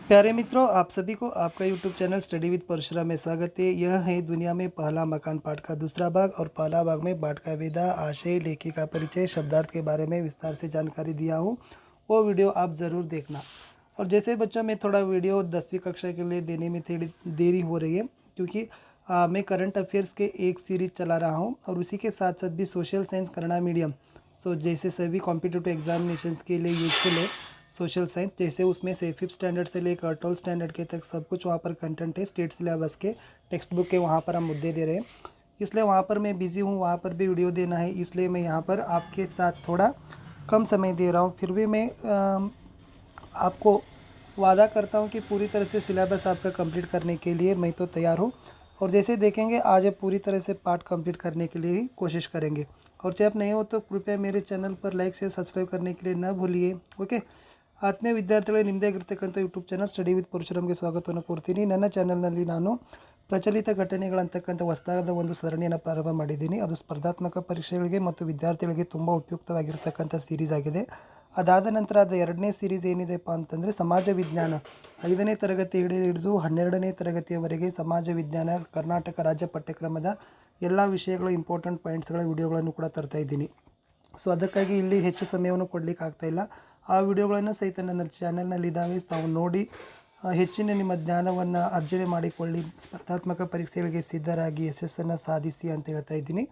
प्यारे मित्रों, आप सभी को आपका YouTube channel study with Parshuram में स्वागत है। यह है दुनिया में पहला मकान पाठ का दूसरा भाग और पहला भाग में पाठ का विधा, आशय, लेखिका परिचय, शब्दार्थ के बारे में विस्तार से जानकारी दिया हूँ। वो वीडियो आप ज़रूर देखना। और जैसे बच्चों में थोड़ा वीडियो 10वीं कक्षा के लिए देने में थोड़ी देरी हो रही है, क्योंकि मैं करंट अफेयर्स के एक सीरीज चला रहा हूँ और उसी के साथ साथ भी सोशल साइंस कन्नड़ा मीडियम। सो जैसे सभी कॉम्पिटिटिव एग्जामिनेशंस के लिए यूजफुल है सोशल साइंस, जैसे उसमें से 5th स्टैंडर्ड से लेकर 12th स्टैंडर्ड के तक सब कुछ वहाँ पर कंटेंट है। स्टेट सिलेबस के टेक्स्ट बुक के वहाँ पर हम मुद्दे दे रहे हैं, इसलिए वहाँ पर मैं बिज़ी हूँ, वहाँ पर भी वीडियो देना है, इसलिए मैं यहाँ पर आपके साथ थोड़ा कम समय दे रहा हूँ। फिर भी मैं आपको वादा करता हूँ कि पूरी तरह से सिलेबस आपका कंप्लीट करने के लिए मैं तो तैयार हूँ। और जैसे देखेंगे आज पूरी तरह से पार्ट कंप्लीट करने के लिए ही कोशिश करेंगे। और चाहे आप नए हो तो कृपया मेरे चैनल पर लाइक से सब्सक्राइब करने के लिए न भूलिए। ओके, ಆತ್ಮೀಯ ವಿದ್ಯಾರ್ಥಿಗಳೇ, ನಿಮ್ಮದೇ ಆಗಿರ್ತಕ್ಕಂಥ ಯೂಟ್ಯೂಬ್ ಚಾನಲ್ ಸ್ಟಡಿ ವಿತ್ ಪರಶುರಾಮ್ಗೆ ಸ್ವಾಗತವನ್ನು ಕೋರ್ತೀನಿ. ನನ್ನ ಚಾನಲ್ನಲ್ಲಿ ನಾನು ಪ್ರಚಲಿತ ಘಟನೆಗಳಂತಕ್ಕಂಥ ಹೊಸದಾದ ಒಂದು ಸರಣಿಯನ್ನು ಪ್ರಾರಂಭ ಮಾಡಿದ್ದೀನಿ. ಅದು ಸ್ಪರ್ಧಾತ್ಮಕ ಪರೀಕ್ಷೆಗಳಿಗೆ ಮತ್ತು ವಿದ್ಯಾರ್ಥಿಗಳಿಗೆ ತುಂಬ ಉಪಯುಕ್ತವಾಗಿರ್ತಕ್ಕಂಥ ಸೀರೀಸ್ ಆಗಿದೆ. ಅದಾದ ನಂತರ ಅದು ಎರಡನೇ ಸೀರೀಸ್ ಏನಿದೆಪ್ಪ ಅಂತಂದರೆ ಸಮಾಜ ವಿಜ್ಞಾನ. 5ನೇ ತರಗತಿ ಹಿಡಿದು 12ನೇ ತರಗತಿಯವರೆಗೆ ಸಮಾಜ ವಿಜ್ಞಾನ ಕರ್ನಾಟಕ ರಾಜ್ಯ ಪಠ್ಯಕ್ರಮದ ಎಲ್ಲ ವಿಷಯಗಳು ಇಂಪಾರ್ಟೆಂಟ್ ಪಾಯಿಂಟ್ಸ್ಗಳ ವಿಡಿಯೋಗಳನ್ನು ಕೂಡ ತರ್ತಾ ಇದ್ದೀನಿ. ಸೊ ಅದಕ್ಕಾಗಿ ಇಲ್ಲಿ ಹೆಚ್ಚು ಸಮಯವನ್ನು ಕೊಡಲಿಕ್ಕೆ ಆಗ್ತಾಯಿಲ್ಲ. ಆ ವಿಡಿಯೋಗಳನ್ನು ಸಹಿತ ನನ್ನ ಚಾನಲ್ನಲ್ಲಿದ್ದಾವೆ, ತಾವು ನೋಡಿ ಹೆಚ್ಚಿನ ನಿಮ್ಮ ಜ್ಞಾನವನ್ನು ಅರ್ಜನೆ ಮಾಡಿಕೊಳ್ಳಿ, ಸ್ಪರ್ಧಾತ್ಮಕ ಪರೀಕ್ಷೆಗಳಿಗೆ ಸಿದ್ಧರಾಗಿ ಯಶಸ್ಸನ್ನು ಸಾಧಿಸಿ ಅಂತ ಹೇಳ್ತಾ ಇದ್ದೀನಿ.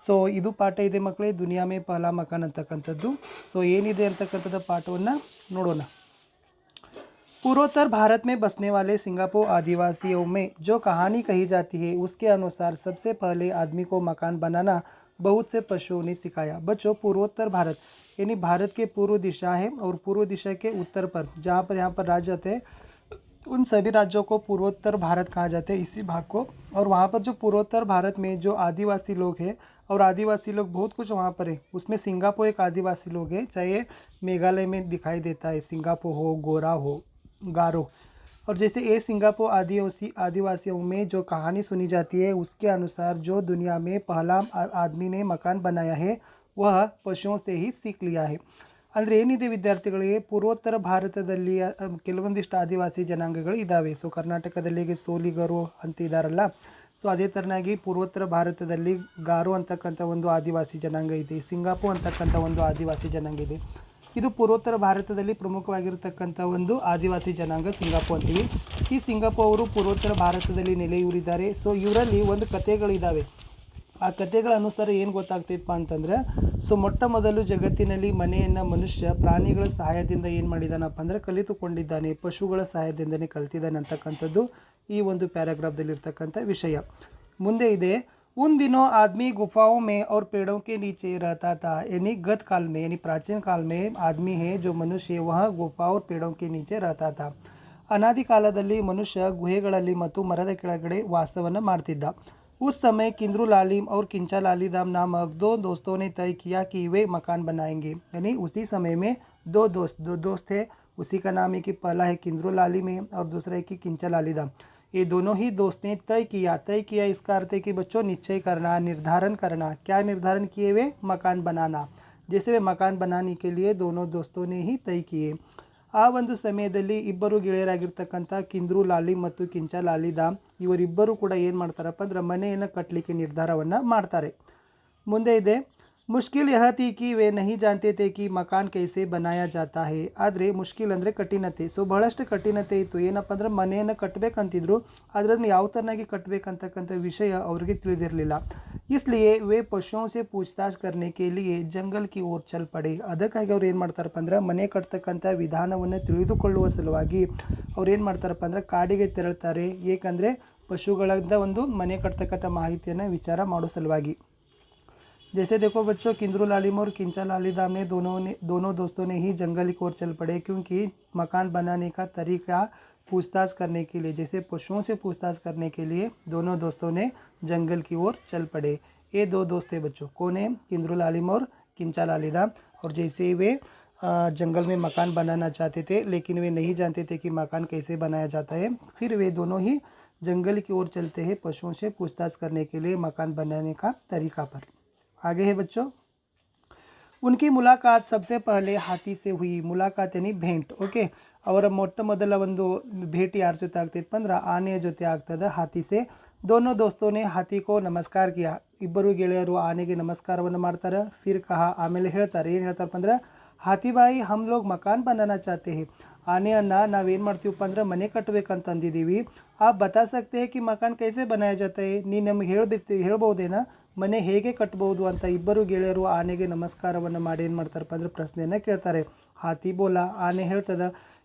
ಸೊ ಇದು ಪಾಠ ಇದೆ ಮಕ್ಕಳೇ, ದುನಿಯಾ ಮೇ ಪಹಲಾ ಮಕಾನ್ ಅಂತಕ್ಕಂಥದ್ದು. ಸೊ ಏನಿದೆ ಅಂತಕ್ಕಂಥದ್ದು ಪಾಠವನ್ನು ನೋಡೋಣ. पूर्वोत्तर भारत में बसने वाले सिंगापुर आदिवासियों में जो कहानी कही जाती है उसके अनुसार सबसे पहले आदमी को मकान बनाना बहुत से पशुओं ने सिखाया. बच्चों, पूर्वोत्तर भारत यानी भारत के पूर्व दिशा है और पूर्व दिशा के उत्तर पर जहाँ पर यहाँ पर राज्य आते हैं उन सभी राज्यों को पूर्वोत्तर भारत कहा जाता है, इसी भाग को. और वहाँ पर जो पूर्वोत्तर भारत में जो आदिवासी लोग हैं, और आदिवासी लोग बहुत कुछ वहाँ पर है, उसमें सिंगापुर एक आदिवासी लोग है, चाहे मेघालय में दिखाई देता है, सिंगापुर हो, गोरा हो, गारो. और जैसे ये सिंगापुर आदिवासियों में जो कहानी सुनी जाती है उसके अनुसार जो दुनिया में पहला आदमी ने मकान बनाया है वह पशुओं से ही सीख लिया है. ಅಂದರೆ ಏನಿದೆ ವಿದ್ಯಾರ್ಥಿಗಳಿಗೆ, ಪೂರ್ವೋತ್ತರ ಭಾರತದಲ್ಲಿ ಕೆಲವೊಂದಿಷ್ಟು ಆದಿವಾಸಿ ಜನಾಂಗಗಳು ಇದ್ದಾವೆ. ಸೊ ಕರ್ನಾಟಕದಲ್ಲಿ ಸೋಲಿಗರು ಅಂತ ಇದ್ದಾರಲ್ಲ, ಸೊ ಅದೇ ಥರನಾಗಿ ಪೂರ್ವೋತ್ತರ ಭಾರತದಲ್ಲಿ ಗಾರೋ ಅಂತಕ್ಕಂಥ ಒಂದು ಆದಿವಾಸಿ ಜನಾಂಗ ಇದೆ, ಸಿಂಗಾಪುರ್ ಅಂತಕ್ಕಂಥ ಒಂದು ಆದಿವಾಸಿ ಜನಾಂಗ ಇದೆ. ಇದು ಪೂರ್ವೋತ್ತರ ಭಾರತದಲ್ಲಿ ಪ್ರಮುಖವಾಗಿರತಕ್ಕಂಥ ಒಂದು ಆದಿವಾಸಿ ಜನಾಂಗ ಸಿಂಗಾಪುರ್ ಅಂತೀವಿ. ಈ ಸಿಂಗಾಪುರ್ ಅವರು ಪೂರ್ವೋತ್ತರ ಭಾರತದಲ್ಲಿ ನೆಲೆಯೂರಿದ್ದಾರೆ. ಸೊ ಇವರಲ್ಲಿ ಒಂದು ಕಥೆಗಳಿದ್ದಾವೆ. ಆ ಕಥೆಗಳ ಅನುಸಾರ ಏನು ಗೊತ್ತಾಗ್ತೈತಪ್ಪ ಅಂತಂದರೆ, ಸೊ ಮೊಟ್ಟ ಮೊದಲು ಜಗತ್ತಿನಲ್ಲಿ ಮನೆಯನ್ನು ಮನುಷ್ಯ ಪ್ರಾಣಿಗಳ ಸಹಾಯದಿಂದ ಏನು ಮಾಡಿದ್ದಾನಪ್ಪ ಅಂದರೆ ಕಲಿತುಕೊಂಡಿದ್ದಾನೆ, ಪಶುಗಳ ಸಹಾಯದಿಂದನೇ ಕಲಿತಿದ್ದಾನೆ ಅಂತಕ್ಕಂಥದ್ದು ಈ ಒಂದು ಪ್ಯಾರಾಗ್ರಾಫ್ದಲ್ಲಿರ್ತಕ್ಕಂಥ ವಿಷಯ. ಮುಂದೆ ಇದೆ, उन दिनों आदमी गुफाओं में और पेड़ों के नीचे रहता था. यानी गत काल में यानी प्राचीन काल में आदमी है जो मनुष्य वह गुफा और पेड़ों के नीचे रहता था. ಅನಾದಿ ಕಾಲದಲ್ಲಿ ಮನುಷ್ಯ ಗುಹೆಗಳಲ್ಲಿ ಮತ್ತು ಮರದ ಕೆಳಗಡೆ ವಾಸವನ್ನು ಮಾಡ್ತಿದ್ದ. उस समय किंद्रू लालिम और किंचा लालीदाम नामक दो दोस्तों ने तय किया कि वे मकान बनाएंगे. यानी उसी समय में दो दोस्त थे, उसी का नाम है कि पहला है किंद्रू लालिम है और दूसरा है कि किंचा लालीदाम. ये दोनों ही दोस्त ने तय किया. इसका अर्थ है कि बच्चों निश्चय करना, निर्धारण करना. क्या निर्धारण किए? वे मकान बनाना. जैसे वे मकान बनाने के लिए दोनों दोस्तों ने ही तय किए. ಆ ಒಂದು ಸಮಯದಲ್ಲಿ ಇಬ್ಬರು ಗೆಳೆಯರಾಗಿರ್ತಕ್ಕಂಥ ಕಿಂದ್ರೂ ಲಾಲಿಮ್ ಮತ್ತು ಕಿಂಚಾ ಲಾಲಿದಾಮ್ ಇವರಿಬ್ಬರು ಕೂಡ ಏನು ಮಾಡ್ತಾರಪ್ಪ ಅಂದ್ರೆ ಮನೆಯನ್ನು ಕಟ್ಟಲಿಕ್ಕೆ ನಿರ್ಧಾರವನ್ನು ಮಾಡ್ತಾರೆ. ಮುಂದೆ ಇದೆ, ಮುಷ್ಕಿಲ್ ಯಹ ಥಿ ಕಿ ವೇ ನಹಿ ಜಾನ್ತೆ ಥೆ ಕಿ ಮಕಾನ್ ಕೈಸೆ ಬನಾಯಾ ಜಾತಾ ಹೇ. ಆದರೆ ಮುಷ್ಕಿಲ್ ಅಂದರೆ ಕಠಿಣತೆ. ಸೊ ಬಹಳಷ್ಟು ಕಠಿಣತೆ ಇತ್ತು. ಏನಪ್ಪ ಅಂದ್ರೆ ಮನೆಯನ್ನು ಕಟ್ಟಬೇಕಂತಿದ್ರು, ಆದರೆ ಅದನ್ನು ಯಾವ ಥರನಾಗಿ ಕಟ್ಟಬೇಕಂತಕ್ಕಂಥ ವಿಷಯ ಅವರಿಗೆ ತಿಳಿದಿರಲಿಲ್ಲ. इसलिए वे पशुओं से पूछताछ करने के लिए जंगल की ओर चल पड़े. ಅದಕ್ಕಾಗಿ ಅವ್ರು ಏನು ಮಾಡ್ತಾರಪ್ಪ ಅಂದ್ರೆ ಮನೆ ಕಟ್ತಕ್ಕಂಥ ವಿಧಾನವನ್ನು ತಿಳಿದುಕೊಳ್ಳುವ ಸಲುವಾಗಿ ಅವ್ರು ಏನು ಮಾಡ್ತಾರಪ್ಪ ಅಂದ್ರೆ ಕಾಡಿಗೆ ತೆರಳ್ತಾರೆ. ಏಕೆಂದರೆ ಪಶುಗಳಿಂದ ಒಂದು ಮನೆ ಕಟ್ತಕ್ಕಂಥ ಮಾಹಿತಿಯನ್ನು ವಿಚಾರ ಮಾಡೋ ಸಲುವಾಗಿ. जैसे देखो बच्चों, किंद्रू लालिम और किंचा लालीदाम ने दोनों दोस्तों ने ही जंगल की ओर चल पड़े, क्योंकि मकान बनाने का तरीका पूछताछ करने के लिए, जैसे पशुओं से पूछताछ करने के लिए दोनों दोस्तों ने जंगल की ओर चल पड़े. ये दो दोस्त थे बच्चों, कौन है? किंद्रू लालिम और किंचा लालीदाम. और जैसे वे जंगल में मकान बनाना चाहते थे, लेकिन वे नहीं जानते थे कि मकान कैसे बनाया जाता है, फिर वे दोनों ही जंगल की ओर चलते हैं पशुओं से पूछताछ करने के लिए मकान बनाने का तरीका पर. आगे है बच्चों, उनकी मुलाकात सबसे पहले हाथी से हुई. मुलाकात यानी भेंट. ओके, ಅವರ ಮೊಟ್ಟ ಮೊದಲ ಒಂದು ಭೇಟಿ ಯಾರ ಜೊತೆ ಆಗ್ತಿತ್ತು ಅಂದ್ರೆ ಆನೆಯ ಜೊತೆ ಆಗ್ತದೆ ಹಾಥी से। दोनों दोस्तों ने हाथी को नमस्कार किया। ಇಬ್ಬರು ಗೆಳೆಯರು ಆನೆಗೆ ನಮಸ್ಕಾರವನ್ನು ಮಾಡ್ತಾರೆ। ಫಿರ್ ಕಹಾ ಆಮೇಲೆ ಹೇಳ್ತಾರೆ, ಏನು ಹೇಳ್ತಾರಪ್ಪ ಅಂದ್ರೆ ಹಾಥी भाई हम लोग मकान बनाना चाहते हैं। ಆನೆಯನ್ನ ನಾವೇನು ಮಾಡ್ತೀವಪ್ಪ ಅಂದ್ರೆ ಮನೆ ಕಟ್ಟಬೇಕಂತ ಅಂದಿದ್ದೀವಿ। आप बता सकते हैं कि मकान कैसे बनाया जाता है। ನೀ ನಮಗೆ ಹೇಳ್ಬೋದೇನಾ ಮನೆ ಹೇಗೆ ಕಟ್ಬೋದು ಅಂತ ಇಬ್ಬರು ಗೆಳೆಯರು ಆನೆಗೆ ನಮಸ್ಕಾರವನ್ನು ಮಾಡಿ ಏನು ಮಾಡ್ತಾರಪ್ಪ ಅಂದ್ರೆ ಪ್ರಶ್ನೆಯನ್ನು ಕೇಳ್ತಾರೆ। ಹಾಥी बोला, ಆನೆ ಹೇಳ್ತದ,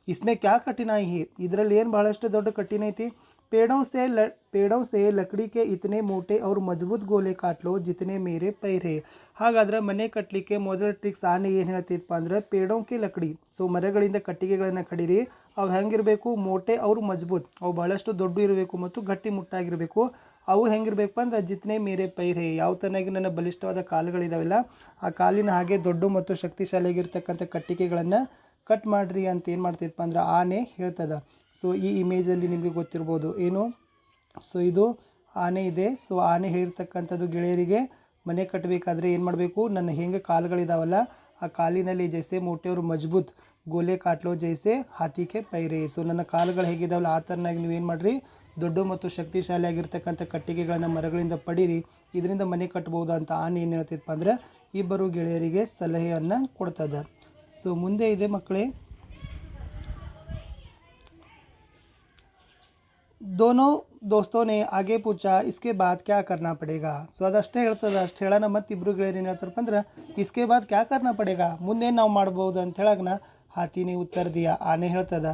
इसमें क्या कठिनाई है, ಇದರಲ್ಲಿ ಏನು ಬಹಳಷ್ಟು ದೊಡ್ಡ ಕಠಿಣ ಐತಿ। पेड़ों से लकड़ी के इतने मोटे और मजबूत गोले काट लो जितने मेरे पैर है। ಹಾಗಾದ್ರೆ ಮನೆ ಕಟ್ಟಲಿಕ್ಕೆ ಮೊದಲ ಟ್ರಿಕ್ಸ್ ಆನೆ ಏನು ಹೇಳ್ತಿತ್ತಪ್ಪ ಅಂದ್ರೆ ಪೇಡೋं के लकड़ी, ಸೊ ಮರಗಳಿಂದ ಕಟ್ಟಿಗೆಗಳನ್ನು ಕಡಿರಿ, ಅವು ಹೆಂಗಿರಬೇಕು, ಮೋಟೆ ಅವರು ಮಜಬೂತ್, ಅವು ಬಹಳಷ್ಟು ದೊಡ್ಡ ಇರಬೇಕು ಮತ್ತು ಗಟ್ಟಿ ಮುಟ್ಟಾಗಿರಬೇಕು। ಅವು ಹೆಂಗಿರ್ಬೇಕು ಅಂದ್ರೆ ಜಿತನೆ ಮೇರೆ ಪೈರ್ ಹೇ, ಯಾವ ತನಾಗಿ ನನ್ನ ಬಲಿಷ್ಠವಾದ ಕಾಲುಗಳಿದಾವೆಲ್ಲ ಆ ಕಾಲಿನ ಹಾಗೆ ದೊಡ್ಡ ಮತ್ತು ಶಕ್ತಿಶಾಲಿಯಾಗಿರ್ತಕ್ಕಂಥ ಕಟ್ಟಿಗೆಗಳನ್ನು ಕಟ್ ಮಾಡ್ರಿ ಅಂತ ಏನು ಮಾಡ್ತಿತ್ತಪ್ಪ ಅಂದ್ರೆ ಆನೆ ಹೇಳ್ತದ। ಸೊ ಈ ಇಮೇಜಲ್ಲಿ ನಿಮಗೆ ಗೊತ್ತಿರ್ಬೋದು ಏನು, ಸೊ ಇದು ಆನೆ ಇದೆ। ಸೊ ಆನೆ ಹೇಳಿರ್ತಕ್ಕಂಥದ್ದು ಗೆಳೆಯರಿಗೆ ಮನೆ ಕಟ್ಟಬೇಕಾದ್ರೆ ಏನು ಮಾಡಬೇಕು, ನನ್ನ ಹೆಂಗೆ ಕಾಲುಗಳಿದಾವಲ್ಲ ಆ ಕಾಲಿನಲ್ಲಿ ಜೈಸೆ ಮೋಟೆಯವರು ಮಜಬೂತ್ ಗೋಲೆ ಕಾಟ್ಲೋ ಜೈಸೆ ಹಾಥಿಕೆ ಪೈರೆ, ಸೊ ನನ್ನ ಕಾಲುಗಳು ಹೇಗಿದಾವಲ್ಲ ಆ ಥರನಾಗಿ ನೀವೇನು ಮಾಡಿರಿ ದೊಡ್ಡ ಮತ್ತು ಶಕ್ತಿಶಾಲಿಯಾಗಿರ್ತಕ್ಕಂಥ ಕಟ್ಟಿಗೆಗಳನ್ನು ಮರಗಳಿಂದ ಪಡೀರಿ, ಇದರಿಂದ ಮನೆ ಕಟ್ಬೋದು ಅಂತ ಆನೆ ಏನು ಹೇಳ್ತಿತ್ತಪ್ಪ ಅಂದ್ರೆ ಇಬ್ಬರು ಗೆಳೆಯರಿಗೆ ಸಲಹೆಯನ್ನು ಕೊಡ್ತದೆ। ಸೊ ಮುಂದೆ ಇದೆ ಮಕ್ಕಳೇ, दोनों दोस्तों ने आगे पूछा इसके बाद क्या करना पड़ेगा। ಸೊ ಅದಷ್ಟೇ ಹೇಳ್ತದೆ, ಅಷ್ಟು ಹೇಳೋಣ ಮತ್ತು ಇಬ್ಬರು ಗೆಳೆಯರು ಏನು ಹೇಳ್ತಾರಪ್ಪ ಅಂದ್ರೆ इसके बाद क्या करना पड़ेगा, ಮುಂದೇನು ನಾವು ಮಾಡ್ಬೋದು ಅಂತ ಹೇಳೋಣ। हाथी ने उत्तर दिया, ಆನೆ ಹೇಳ್ತದ,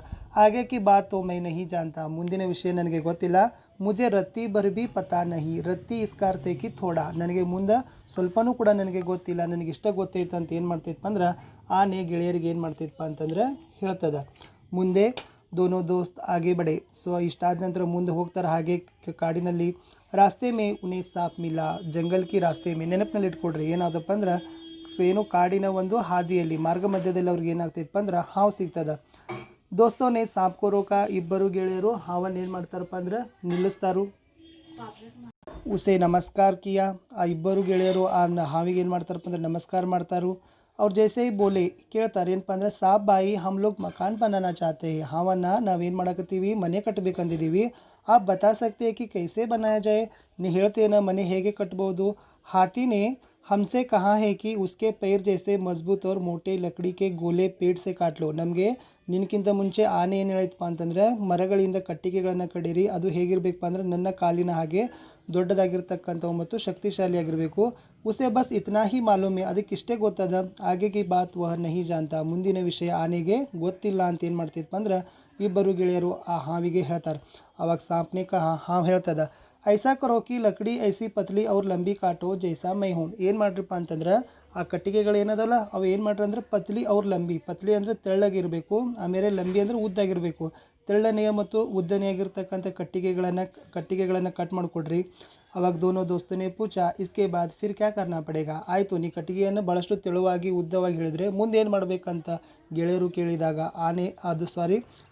आगे की बात तो मैं नहीं जानता, ಮುಂದಿನ ವಿಷಯ ನನಗೆ ಗೊತ್ತಿಲ್ಲ। मुझे रत्ती भर भी पता नहीं, रत्ती इसका अर्थ है कि थोड़ा, ನನಗೆ ಮುಂದೆ ಸ್ವಲ್ಪನೂ ಕೂಡ ನನಗೆ ಗೊತ್ತಿಲ್ಲ, ನನಗೆ ಇಷ್ಟ ಗೊತ್ತೈತೆ ಅಂತ ಏನು ಮಾಡ್ತೈತಪ್ಪ ಅಂದ್ರೆ ಆನೆ ಗೆಳೆಯರಿಗೆ ಏನು ಮಾಡ್ತೈತಪ್ಪ ಅಂತಂದ್ರೆ ಹೇಳ್ತದ। ಮುಂದೆ दोनों दोस्त आगे बढ़े, ಸೊ ಇಷ್ಟಾದ ನಂತರ ಮುಂದೆ ಹೋಗ್ತಾರೆ ಹಾಗೆ ಕಾಡಿನಲ್ಲಿ। ರಾಸ್ತೆ ಮೇ ಉನ್ಹೇ ಸಾಪ್ ಮಿಲಾ, ಜಂಗಲ್ ಕಿ ರಾಸ್ತೆ ಮೇ, ನೆನಪಿನಲ್ಲಿ ಇಟ್ಕೊಡ್ರಿ ಏನಾದಪ್ಪ ಅಂದ್ರೆ ಏನು ಕಾಡಿನ ಒಂದು ಹಾದಿಯಲ್ಲಿ ಮಾರ್ಗ ಮಧ್ಯದಲ್ಲಿ ಅವ್ರಿಗೆ ಏನಾಗ್ತೈತಪ್ಪ ಅಂದ್ರೆ ಹಾವು ಸಿಗ್ತದ। ದೋಸ್ತೋನೆ ಸಾಪ್ ಕೋ ರೋಕಾ, ಇಬ್ಬರು ಗೆಳೆಯರು ಹಾವನ್ನು ಏನು ಮಾಡ್ತಾರಪ್ಪ ಅಂದ್ರೆ ನಿಲ್ಲಿಸ್ತಾರು। ಉಸೆ ನಮಸ್ಕಾರ ಕಿಯಾ, ಆ ಇಬ್ಬರು ಗೆಳೆಯರು ಆ ಹಾವಿಗೆ ಏನು ಮಾಡ್ತಾರಪ್ಪ ಅಂದ್ರೆ ನಮಸ್ಕಾರ ಮಾಡ್ತಾರು। ಅವ್ರು ಜೈಸೆ ही बोले, ಕೇಳ್ತಾರೆ ಏನಪ್ಪ ಅಂದ್ರೆ ಸಾಬ್ ಬಾಯಿ ಹಮ್ ಲೋಗ್ ಮಕಾನ್ ಬನಾನಾ ಚಾಹತೆ ಹೈ, ಹಾವನ್ನು ನಾವೇನು ಮಾಡಕತ್ತೀವಿ ಮನೆ ಕಟ್ಟಬೇಕಂದಿದ್ದೀವಿ। आप बता सकते हैं कि कैसे बनाया जाए, ನೀ ಹೇಳ್ತೇನ ಮನೆ ಹೇಗೆ ಕಟ್ಬೋದು। हाथी ने हमसे कहा है कि उसके पैर जैसे मजबूत और मोटे लकड़ी के गोले पेड़ से काट लो, ನಮಗೆ ನಿನಕ್ಕಿಂತ ಮುಂಚೆ ಆನೆ ಏನು ಹೇಳಿತಪ್ಪ ಅಂತಂದ್ರೆ ಮರಗಳಿಂದ ಕಟ್ಟಿಗೆಗಳನ್ನು ಕಡೀರಿ, ಅದು ಹೇಗಿರಬೇಕಪ್ಪ ಅಂದ್ರೆ ನನ್ನ ಕಾಲಿನ ಹಾಗೆ ದೊಡ್ಡದಾಗಿರ್ತಕ್ಕಂಥವು ಮತ್ತು ಶಕ್ತಿಶಾಲಿಯಾಗಿರಬೇಕು। ಉಸೆ ಬಸ್ ಇತ್ನಾ ಹಿ ಮಾಲೂಮ್ ಹೈ, ಅದಕ್ಕಿಷ್ಟೇ ಗೊತ್ತದ। ಆಗೆ ಕಿ ಬಾತ್ ವಹ ನಹಿ ಜಾನ್ತಾ, ಮುಂದಿನ ವಿಷಯ ಆನೆಗೆ ಗೊತ್ತಿಲ್ಲ ಅಂತ ಏನು ಮಾಡ್ತಿತ್ತಪ್ಪ ಅಂದ್ರೆ ಇಬ್ಬರು ಗೆಳೆಯರು ಆ ಹಾವಿಗೆ ಹೇಳ್ತಾರೆ। ಅವಾಗ ಸಾಪ್ನೆ ಕಹಾ, ಹಾವು ಹೇಳ್ತದ, ಐಸಾ ಕರೋ ಕಿ ಲಕಡಿ ಐಸಿ ಪತ್ಲಿ ಅವ್ರ ಲಂಬಿ ಕಾಟೋ ಜೈಸಾ ಮೈ ಹೂಂ, ಏನು ಮಾಡ್ರಿಪ್ಪ ಅಂತಂದ್ರೆ ಆ ಕಟ್ಟಿಗೆಗಳು ಏನದಲ್ಲ ಅವು ಏನು ಮಾಡ್ರಿ ಅಂದ್ರೆ ಪತ್ಲಿ ಅವ್ರ ಲಂಬಿ, ಪತ್ಲಿ ಅಂದರೆ ತೆಳ್ಳಗಿರಬೇಕು, ಆಮೇಲೆ ಲಂಬಿ ಅಂದರೆ ಉದ್ದಾಗಿರಬೇಕು, ತೆಳ್ಳನೆಯ ಮತ್ತು ಉದ್ದನೆಯಾಗಿರ್ತಕ್ಕಂಥ ಕಟ್ಟಿಗೆಗಳನ್ನು ಕಟ್ ಮಾಡಿಕೊಡ್ರಿ। ಅವಾಗ ದೋನೋ ದೋಸ್ತನೇ ಪೂಚ ಇಸ್ಕೆ ಬಾದ್ ಫಿರ್ ಕ್ಯಾ ಕರ್ನಾ ಪಡೇಗಾ, ಆಯಿತು ನೀ ಕಟ್ಟಿಗೆಯನ್ನು ಭಾಳಷ್ಟು ತೆಳುವಾಗಿ ಉದ್ದವಾಗಿ ಹೇಳಿದ್ರೆ ಮುಂದೆ ಏನು ಮಾಡಬೇಕಂತ ಗೆಳೆಯರು ಕೇಳಿದಾಗ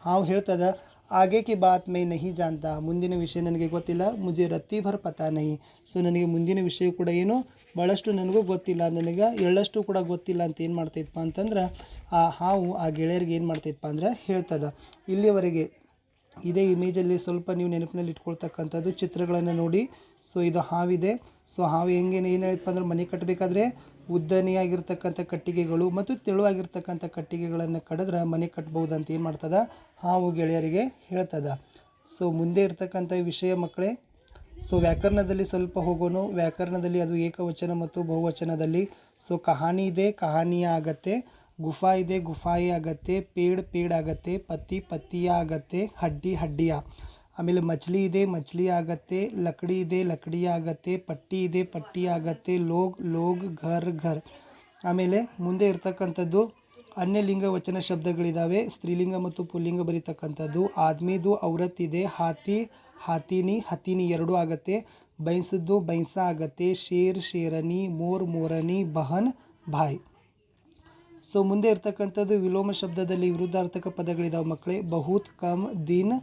ಹಾವು ಹೇಳ್ತದ, ಆಗೆ ಕಿ ಬಾತ್ ಮೈ ನಹಿ ಜಾನ್ತಾ, ಮುಂದಿನ ವಿಷಯ ನನಗೆ ಗೊತ್ತಿಲ್ಲ। ಮುಜೆ ರತ್ತಿ ಭರ್ ಪತಾ ನಹಿ, ಸೊ ನನಗೆ ಮುಂದಿನ ವಿಷಯ ಕೂಡ ಏನು ಭಾಳಷ್ಟು ನನಗೂ ಗೊತ್ತಿಲ್ಲ, ನನಗೆ ಎಳ್ಳಷ್ಟು ಕೂಡ ಗೊತ್ತಿಲ್ಲ ಅಂತ ಏನು ಮಾಡ್ತೈತಪ್ಪ ಅಂತಂದ್ರೆ ಆ ಹಾವು ಆ ಗೆಳೆಯರಿಗೆ ಏನು ಮಾಡ್ತೈತಪ್ಪ ಅಂದ್ರೆ ಹೇಳ್ತದ। ಇಲ್ಲಿಯವರೆಗೆ ಇದೇ ಇಮೇಜಲ್ಲಿ ಸ್ವಲ್ಪ ನೀವು ನೆನಪಿನಲ್ಲಿ ಇಟ್ಕೊಳ್ತಕ್ಕಂಥದ್ದು ಚಿತ್ರಗಳನ್ನು ನೋಡಿ। ಸೊ ಇದು ಹಾವಿದೆ, ಸೊ ಹಾವು ಏನು ಹೇಳ್ತಪ್ಪ ಅಂದ್ರೆ ಮನೆ ಕಟ್ಟಬೇಕಾದ್ರೆ ಉದ್ದನೆಯಾಗಿರ್ತಕ್ಕಂಥ ಕಟ್ಟಿಗೆಗಳು ಮತ್ತು ತೆಳುವಾಗಿರ್ತಕ್ಕಂಥ ಕಟ್ಟಿಗೆಗಳನ್ನು ಕಡಿದ್ರೆ ಮನೆ ಕಟ್ಬೋದು ಅಂತ ಏನು ಮಾಡ್ತದ ಹಾವು ಗೆಳೆಯರಿಗೆ ಹೇಳ್ತದ। ಸೊ ಮುಂದೆ ಇರ್ತಕ್ಕಂಥ ವಿಷಯ ಮಕ್ಕಳೇ, ಸೊ ವ್ಯಾಕರಣದಲ್ಲಿ ಸ್ವಲ್ಪ ಹೋಗೋಣ। ವ್ಯಾಕರಣದಲ್ಲಿ ಅದು ಏಕವಚನ ಮತ್ತು ಬಹುವಚನದಲ್ಲಿ, ಸೊ ಕಹಾನಿ ಇದೆ ಕಹಾನಿಯ ಆಗತ್ತೆ, ಗುಫಾ ಇದೆ ಗುಫಾಯೇ ಆಗತ್ತೆ, ಪೇಡ್ ಆಗತ್ತೆ, ಪತ್ತಿಯ ಆಗತ್ತೆ, ಹಡ್ಡಿಯ, ಆಮೇಲೆ ಮಚ್ಲಿ ಇದೆ ಮಚ್ಲಿ ಆಗತ್ತೆ, ಲಕಡಿ ಇದೆ ಲಕಡಿಯ ಆಗತ್ತೆ, ಪಟ್ಟಿ ಇದೆ ಪಟ್ಟಿ ಆಗತ್ತೆ, ಲೋಗ್ ಘರ್, ಆಮೇಲೆ ಮುಂದೆ ಇರ್ತಕ್ಕಂಥದ್ದು ಅನ್ಯಲಿಂಗ ವಚನ ಶಬ್ದಗಳಿದ್ದಾವೆ, ಸ್ತ್ರೀಲಿಂಗ ಮತ್ತು ಪುಲ್ಲಿಂಗ ಬರೀತಕ್ಕಂಥದ್ದು। ಆದ್ಮಿದು ಔರತ್ ಇದೆ, ಹತಿನಿ ಎರಡು ಆಗತ್ತೆ, ಬೈನ್ಸದ್ದು ಬೈನ್ಸ ಆಗತ್ತೆ, ಶೇರನಿ, ಮೋರನಿ, ಬಹನ್ ಭಾಯ್। ಸೊ ಮುಂದೆ ಇರ್ತಕ್ಕಂಥದ್ದು ವಿಲೋಮ ಶಬ್ದದಲ್ಲಿ ವಿರುದ್ಧಾರ್ಥಕ ಪದಗಳಿದಾವೆ ಮಕ್ಕಳೇ। ಬಹುತ್ ಕಮ್, ದಿನ್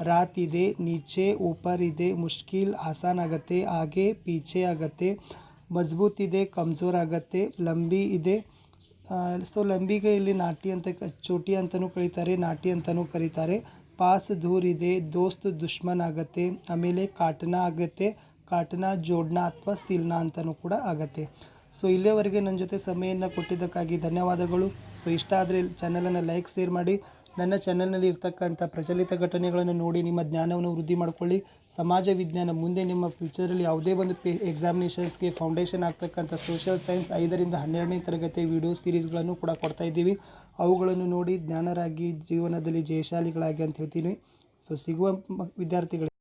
ರಾತ್ ಇದೆ, ನೀಚೆ ಊಪರ್ ಇದೆ, ಮುಷ್ಕಿಲ್ ಆಸಾನ್ ಆಗುತ್ತೆ, ಆಗೆ ಪೀಛೆ ಆಗುತ್ತೆ, ಮಜಬೂತ್ ಇದೆ ಕಮ್ಜೋರ್ ಆಗುತ್ತೆ, ಲಂಬಿ ಇದೆ ಸೊ ಲಂಬಿಗೆ ಇಲ್ಲಿ ನಾಟಿ ಅಂತ ಚೋಟಿ ಅಂತಲೂ ಕರೀತಾರೆ, ನಾಟಿ ಅಂತಲೂ ಕರೀತಾರೆ. ಪಾಸ್ ದೂರ್ ಇದೆ, ದೋಸ್ತ್ ದುಶ್ಮನ್ ಆಗುತ್ತೆ, ಆಮೇಲೆ ಕಾಟನ ಆಗುತ್ತೆ, ಕಾಟನ ಜೋಡ್ನ ಅಥವಾ ಸಿಲ್ನ ಅಂತಲೂ ಕೂಡ ಆಗುತ್ತೆ. ಸೊ ಇಲ್ಲಿಯವರೆಗೆ ನನ್ನ ಜೊತೆ ಸಮಯವನ್ನು ಕೊಟ್ಟಿದ್ದಕ್ಕಾಗಿ ಧನ್ಯವಾದಗಳು. ಸೊ ಇಷ್ಟ ಆದರೆ ಚಾನಲನ್ನು ಲೈಕ್, ಶೇರ್ ಮಾಡಿ. ನನ್ನ ಚಾನಲ್ನಲ್ಲಿ ಇರ್ತಕ್ಕಂಥ ಪ್ರಚಲಿತ ಘಟನೆಗಳನ್ನು ನೋಡಿ ನಿಮ್ಮ ಜ್ಞಾನವನ್ನು ವೃದ್ಧಿ ಮಾಡಿಕೊಳ್ಳಿ. ಸಮಾಜ ವಿಜ್ಞಾನ ಮುಂದೆ ನಿಮ್ಮ ಫ್ಯೂಚರಲ್ಲಿ ಯಾವುದೇ ಒಂದು ಎಕ್ಸಾಮಿನೇಷನ್ಸ್ಗೆ ಫೌಂಡೇಶನ್ ಆಗ್ತಕ್ಕಂಥ ಸೋಷಿಯಲ್ ಸೈನ್ಸ್ 5ರಿಂದ 12ನೇ ತರಗತಿ ವಿಡಿಯೋ ಸೀರೀಸ್ಗಳನ್ನು ಕೂಡ ಕೊಡ್ತಾ ಇದ್ದೀವಿ. ಅವುಗಳನ್ನು ನೋಡಿ ಜ್ಞಾನರಾಗಿ ಜೀವನದಲ್ಲಿ ಜಯಶಾಲಿಗಳಾಗಿ ಅಂತ ಹೇಳ್ತೀನಿ. ಸೊ ಸಿಗುವ ವಿದ್ಯಾರ್ಥಿಗಳಿಗೆ